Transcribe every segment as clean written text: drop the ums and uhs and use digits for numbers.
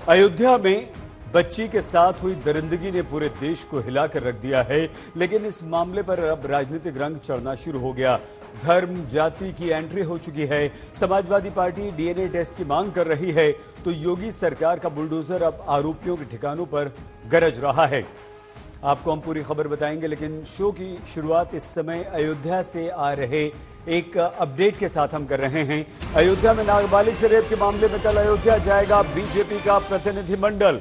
अयोध्या में बच्ची के साथ हुई दरिंदगी ने पूरे देश को हिलाकर रख दिया है, लेकिन इस मामले पर अब राजनीतिक रंग चढ़ना शुरू हो गया। धर्म जाति की एंट्री हो चुकी है। समाजवादी पार्टी डीएनए टेस्ट की मांग कर रही है, तो योगी सरकार का बुलडोजर अब आरोपियों के ठिकानों पर गरज रहा है। आपको हम पूरी खबर बताएंगे, लेकिन शो की शुरुआत इस समय अयोध्या से आ रहे एक अपडेट के साथ हम कर रहे हैं। अयोध्या में नाबालिग से रेप के मामले में कल अयोध्या जाएगा बीजेपी का प्रतिनिधिमंडल।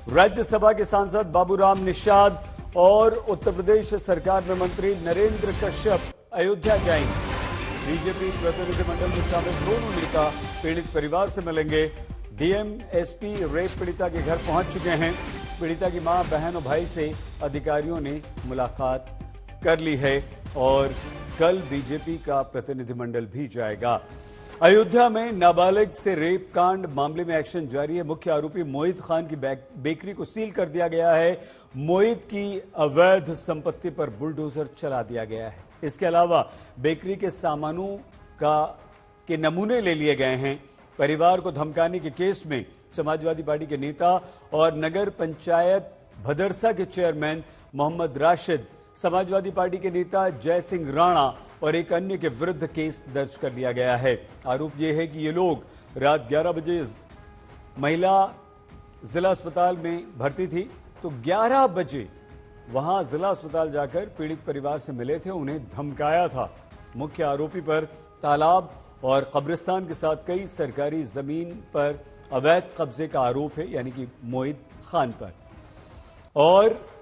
राज्यसभा के सांसद बाबूराम निषाद और उत्तर प्रदेश सरकार में मंत्री नरेंद्र कश्यप अयोध्या जाएंगे। बीजेपी प्रतिनिधिमंडल में शामिल दोनों नेता पीड़ित परिवार से मिलेंगे। डीएम एसपी रेप पीड़िता के घर पहुंच चुके हैं। पीड़िता की मां, बहन और भाई से अधिकारियों ने मुलाकात कर ली है और कल बीजेपी का प्रतिनिधिमंडल भी जाएगा। अयोध्या में नाबालिग से रेप कांड मामले में एक्शन जारी है। मुख्य आरोपी मोहित खान की बेकरी को सील कर दिया गया है। मोहित की अवैध संपत्ति पर बुलडोजर चला दिया गया है। इसके अलावा बेकरी के सामानों के नमूने ले लिए गए हैं। परिवार को धमकाने के केस में समाजवादी पार्टी के नेता और नगर पंचायत भदरसा के चेयरमैन मोहम्मद राशिद, समाजवादी पार्टी के नेता जय सिंह राणा और एक अन्य के विरुद्ध केस दर्ज कर लिया गया है। आरोप यह है कि ये लोग रात 11 बजे महिला जिला अस्पताल में भर्ती थी, तो 11 बजे वहां जिला अस्पताल जाकर पीड़ित परिवार से मिले थे, उन्हें धमकाया था। मुख्य आरोपी पर तालाब और कब्रिस्तान के साथ कई सरकारी जमीन पर अवैध कब्जे का आरोप है, यानी कि मोहित खान पर। और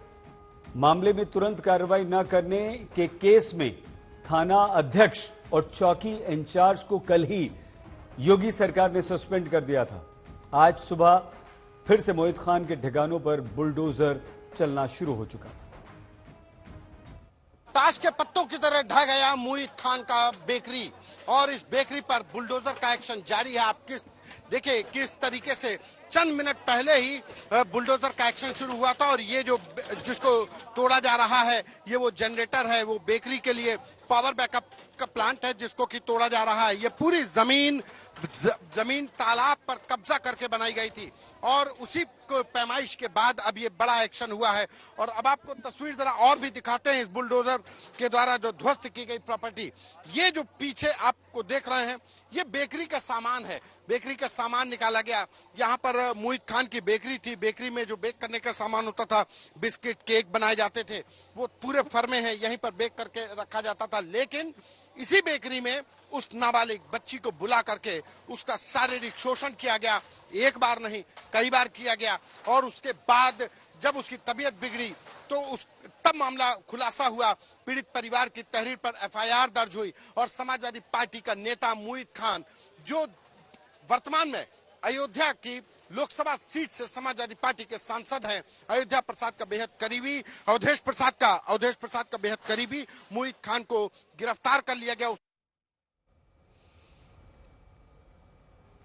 मामले में तुरंत कार्रवाई न करने के केस में थाना अध्यक्ष और चौकी इंचार्ज को कल ही योगी सरकार ने सस्पेंड कर दिया था। आज सुबह फिर से मोहित खान के ठिकानों पर बुलडोजर चलना शुरू हो चुका था। ताश के पत्तों की तरह ढह गया मोहित खान का बेकरी, और इस बेकरी पर बुलडोजर का एक्शन जारी है। आप देखिए किस तरीके से चंद मिनट पहले ही बुलडोजर का एक्शन शुरू हुआ था, और ये जो जिसको तोड़ा जा रहा है ये वो जनरेटर है, वो बेकरी के लिए पावर बैकअप का प्लांट है जिसको कि तोड़ा जा रहा है। ये पूरी जमीन तालाब पर कब्जा करके बनाई गई थी, और उसी पैमाइश के बाद अब ये बड़ा एक्शन हुआ है। और अब आपको तस्वीर जरा और भी दिखाते हैं इस बुलडोजर के द्वारा जो ध्वस्त की गई प्रॉपर्टी। ये जो पीछे आपको देख रहे हैं ये बेकरी का सामान है। बेकरी का सामान निकाला गया। यहाँ पर मोहित खान की बेकरी थी। बेकरी में जो बेक करने का सामान होता था, बिस्किट, केक बनाए जाते थे, वो पूरे फर्मे हैं, यहीं पर बेक करके रखा जाता था। लेकिन इसी बेकरी में उस नाबालिग बच्ची को बुला करके उसका शारीरिक शोषण किया गया। एक बार नहीं, कई बार किया गया। और उसके बाद जब उसकी तबीयत बिगड़ी तो तब मामला खुलासा हुआ। पीड़ित परिवार की तहरीर पर एफआईआर दर्ज हुई, और समाजवादी पार्टी का नेता मोहित खान, जो वर्तमान में अयोध्या की लोकसभा सीट से समाजवादी पार्टी के सांसद हैं, अयोध्या प्रसाद का बेहद करीबी, अवधेश प्रसाद का बेहद करीबी मोहित खान को गिरफ्तार कर लिया गया।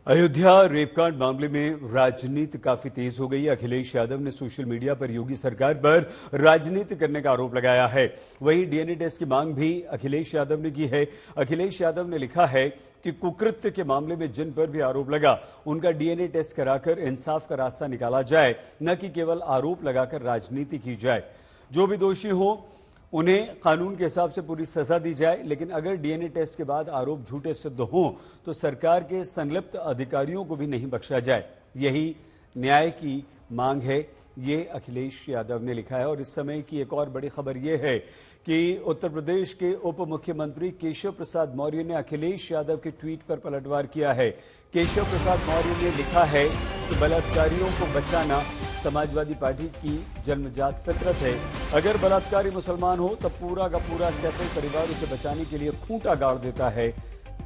अयोध्या रेपकांड मामले में राजनीति काफी तेज हो गई है। अखिलेश यादव ने सोशल मीडिया पर योगी सरकार पर राजनीति करने का आरोप लगाया है। वहीं डीएनए टेस्ट की मांग भी अखिलेश यादव ने की है। अखिलेश यादव ने लिखा है कि कुकृत्य के मामले में जिन पर भी आरोप लगा उनका डीएनए टेस्ट कराकर इंसाफ का रास्ता निकाला जाए, न कि केवल आरोप लगाकर राजनीति की जाए। जो भी दोषी हो उन्हें कानून के हिसाब से पूरी सजा दी जाए, लेकिन अगर डीएनए टेस्ट के बाद आरोप झूठे सिद्ध हों तो सरकार के संलिप्त अधिकारियों को भी नहीं बख्शा जाए। यही न्याय की मांग है, ये अखिलेश यादव ने लिखा है। और इस समय की एक और बड़ी खबर यह है कि उत्तर प्रदेश के उप मुख्यमंत्री केशव प्रसाद मौर्य ने अखिलेश यादव के ट्वीट पर पलटवार किया है। केशव प्रसाद मौर्य ने लिखा है कि बलात्कारियों को बचाना समाजवादी पार्टी की जन्मजात फितरत है। अगर बलात्कारी मुसलमान हो तब पूरा का पूरा सैकड़ों परिवार उसे बचाने के लिए खूंटा गाड़ देता है।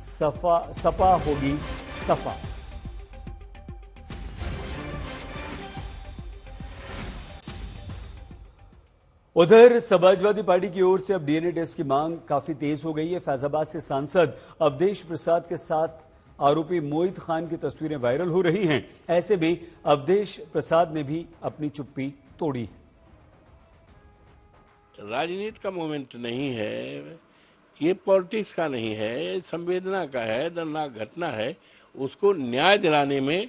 सपा होगी सफा। उधर समाजवादी पार्टी की ओर से अब डीएनए टेस्ट की मांग काफी तेज हो गई है। फैजाबाद से सांसद अवधेश प्रसाद के साथ आरोपी मोहित खान की तस्वीरें वायरल हो रही हैं। ऐसे में अवधेश प्रसाद ने भी अपनी चुप्पी तोड़ी। राजनीति का मोमेंट नहीं है, ये पॉलिटिक्स का नहीं है, संवेदना का है, दर्दनाक घटना है। उसको न्याय दिलाने में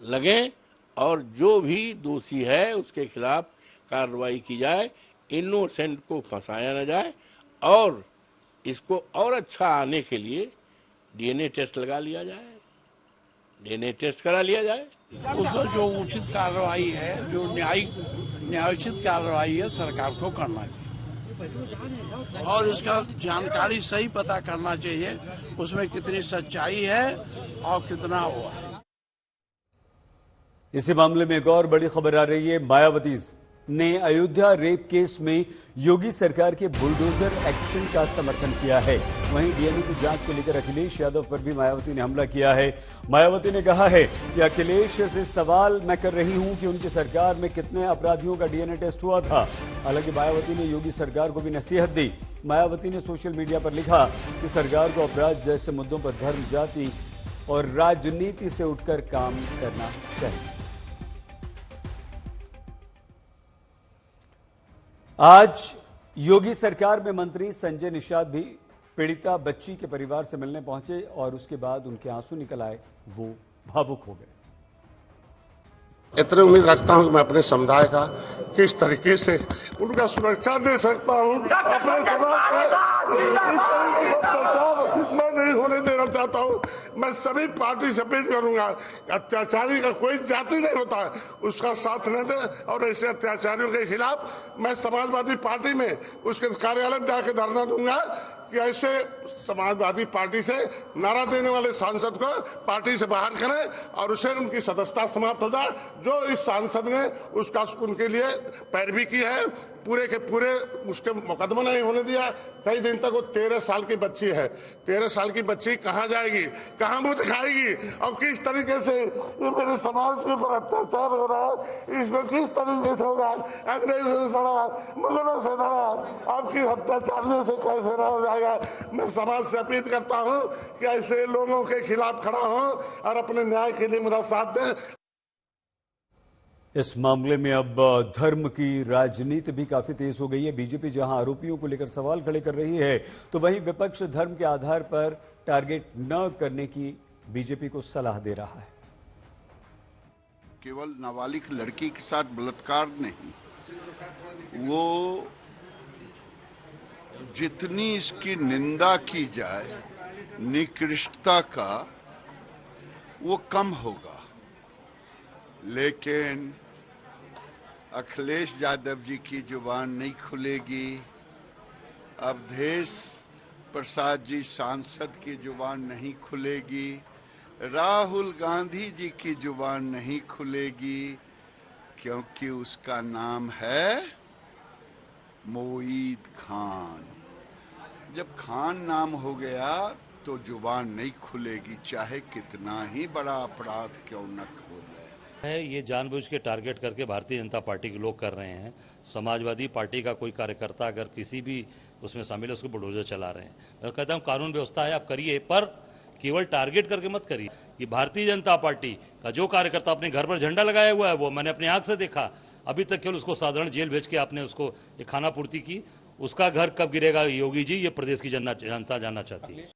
लगे और जो भी दोषी है उसके खिलाफ कार्रवाई की जाए, इनोसेंट को फंसाया न जाए और इसको और अच्छा आने के लिए डीएनए टेस्ट लगा लिया जाए, डीएनए टेस्ट करा लिया जाए। उसमें जो उचित कार्रवाई है, जो न्यायोचित कार्रवाई है, सरकार को करना चाहिए और इसका जानकारी सही पता करना चाहिए, उसमें कितनी सच्चाई है और कितना हुआ है। इसी मामले में एक और बड़ी खबर आ रही है। मायावती ने अयोध्या रेप केस में योगी सरकार के बुलडोजर एक्शन का समर्थन किया है। वहीं डीएनए की जांच को लेकर अखिलेश यादव पर भी मायावती ने हमला किया है। मायावती ने कहा है कि अखिलेश से सवाल मैं कर रही हूं कि उनकी सरकार में कितने अपराधियों का डीएनए टेस्ट हुआ था। हालांकि मायावती ने योगी सरकार को भी नसीहत दी। मायावती ने सोशल मीडिया पर लिखा कि सरकार को अपराध जैसे मुद्दों पर धर्म, जाति और राजनीति से उठकर काम करना चाहिए। आज योगी सरकार में मंत्री संजय निषाद भी पीड़िता बच्ची के परिवार से मिलने पहुंचे और उसके बाद उनके आंसू निकल आए। वो भावुक हो गए। इतनी उम्मीद रखता हूं कि मैं अपने समुदाय का किस तरीके से उनका सुरक्षा दे सकता हूं। अपने समाज मैं नहीं होने देना चाहता हूं। मैं सभी पार्टी से अपील करूंगा, अत्याचारी का कोई जाति नहीं होता है, उसका साथ न दे और ऐसे अत्याचारियों के खिलाफ मैं समाजवादी पार्टी में उसके कार्यालय में जाकर धरना दूंगा कि ऐसे समाजवादी पार्टी से नारा देने वाले सांसद को पार्टी से बाहर करें और उसे उनकी सदस्यता समाप्त हो जाए। जो इस सांसद ने उसका उनके लिए पैरवी की है, पूरे के पूरे उसके मुकदमा नहीं होने दिया। कई दिन तक वो 13 साल की बच्ची है। 13 साल की बच्ची कहाँ जाएगी, कहाँ मुंह दिखाएगी और किस तरीके से ये मेरे समाज के ऊपर अत्याचार हो रहा है, इसमें किस तरीके से होगा। अंग्रेजों से लड़ा, मुगलों से लड़ा, आपकी अत्याचारियों से कैसे रहा जाएगा। मैं समाज से अपील करता हूँ कि ऐसे लोगों के खिलाफ खड़ा हो और अपने न्याय के लिए मेरा साथ दें। इस मामले में अब धर्म की राजनीति भी काफी तेज हो गई है। बीजेपी जहां आरोपियों को लेकर सवाल खड़े कर रही है, तो वहीं विपक्ष धर्म के आधार पर टारगेट न करने की बीजेपी को सलाह दे रहा है। केवल नाबालिग लड़की के साथ बलात्कार नहीं, वो जितनी इसकी निंदा की जाए निकृष्टता का, वो कम होगा। लेकिन अखिलेश यादव जी की जुबान नहीं खुलेगी, अवधेश प्रसाद जी सांसद की जुबान नहीं खुलेगी, राहुल गांधी जी की जुबान नहीं खुलेगी, क्योंकि उसका नाम है मोईद खान। जब खान नाम हो गया तो जुबान नहीं खुलेगी, चाहे कितना ही बड़ा अपराध क्यों न हो जाए। ये जानबूझ के टारगेट करके भारतीय जनता पार्टी के लोग कर रहे हैं। समाजवादी पार्टी का कोई कार्यकर्ता अगर किसी भी उसमें शामिल है, उसको बुलडोजर चला रहे हैं। मैं कहता हूँ कानून व्यवस्था है, आप करिए, पर केवल टारगेट करके मत करिए। ये भारतीय जनता पार्टी का जो कार्यकर्ता अपने घर पर झंडा लगाया हुआ है, वो मैंने अपनी आंख से देखा। अभी तक केवल उसको साधारण जेल भेज के आपने उसको एक खाना पूर्ति की। उसका घर कब गिरेगा योगी जी, ये प्रदेश की जनता जानना चाहती है।